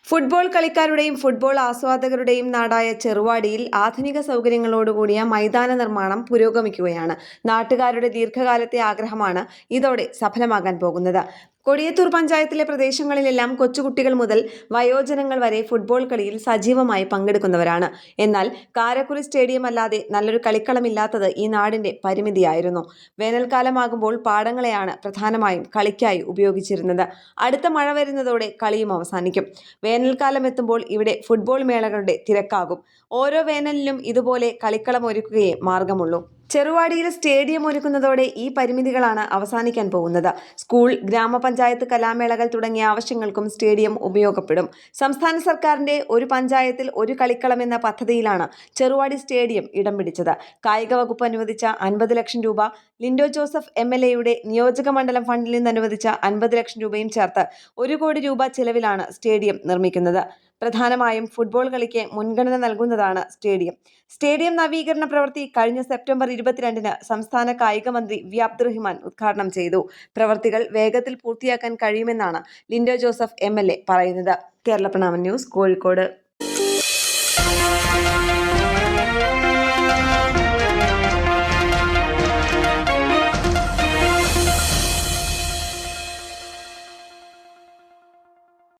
Football കളിക്കാരുടെയും football ആസ്വാദകരുടെയും നാടായ ചെറുവാടിയിൽ ആധുനിക സൗകര്യങ്ങളോടുകൂടിയ മൈതാന നിർമ്മാണം പുരോഗമിക്കുകയാണ്. നാട്ടുകാരുടെ ദീർഘകാലത്തെ ആഗ്രഹമാണ് ഇതോടെ സഫലമാകാൻ പോകുന്നത്. കൊടിയത്തൂർ പഞ്ചായത്തിലെ പ്രദേശങ്ങളിലെല്ലാം കൊച്ചുകുട്ടികൾ മുതൽ വയോജനങ്ങൾ വരെ ഫുട്ബോൾ കളിയിൽ സജീവമായി പങ്കെടുക്കുന്നവരാണ്. എന്നാൽ കാരക്കുറി സ്റ്റേഡിയം അല്ലാതെ നല്ലൊരു കളിക്കളമില്ലാത്തത് ഈ നാടിന്റെ പരിമിതിയായിരുന്നു. വേനൽക്കാലമാകുമ്പോൾ പാടങ്ങളെയാണ് പ്രധാനമായും കളിക്കായി ഉപയോഗിച്ചിരുന്നത്. അടുത്ത മഴ വരുന്നതോടെ കളിയും അവസാനിക്കും. വേനൽക്കാലം എത്തുമ്പോൾ ഇവിടെ ഫുട്ബോൾ മേളകളുടെ തിരക്കാകും. ഓരോ വേനലിലും ഇതുപോലെ കളിക്കളം ഒരുക്കുകയേ മാർഗമുള്ളൂ. ചെറുവാടിയിൽ സ്റ്റേഡിയം ഒരുക്കുന്നതോടെ ഈ പരിമിതികളാണ് അവസാനിക്കാൻ പോകുന്നത്. സ്കൂൾ, ഗ്രാമപഞ്ചായത്ത് കലാമേളകൾ തുടങ്ങിയ ആവശ്യങ്ങൾക്കും സ്റ്റേഡിയം ഉപയോഗപ്പെടും. സംസ്ഥാന സർക്കാരിന്റെ ഒരു പഞ്ചായത്തിൽ ഒരു കളിക്കളം എന്ന പദ്ധതിയിലാണ് ചെറുവാടി സ്റ്റേഡിയം ഇടം പിടിച്ചത്. കായിക വകുപ്പ് അനുവദിച്ച 50 ലക്ഷം രൂപ, ലിൻഡോ ജോസഫ് MLA നിയോജക മണ്ഡലം ഫണ്ടിൽ നിന്ന് അനുവദിച്ച 50 ലക്ഷം രൂപയും ചേർത്ത് 1 കോടി രൂപ ചെലവിലാണ് സ്റ്റേഡിയം നിർമ്മിക്കുന്നത്. പ്രധാനമായും ഫുട്ബോൾ കളിക്ക് മുൻഗണന നൽകുന്നതാണ് സ്റ്റേഡിയം നവീകരണ പ്രവൃത്തി കഴിഞ്ഞ സെപ്റ്റംബർ 22-ന് സംസ്ഥാന കായിക മന്ത്രി വി അബ്ദുറഹിമാൻ ഉദ്ഘാടനം ചെയ്തു. പ്രവൃത്തികൾ വേഗത്തിൽ പൂർത്തിയാക്കാൻ കഴിയുമെന്നാണ് ലിൻഡോ ജോസഫ് MLA പറയുന്നത്. കേരള പ്രണാമൻ ന്യൂസ്, കോഴിക്കോട്.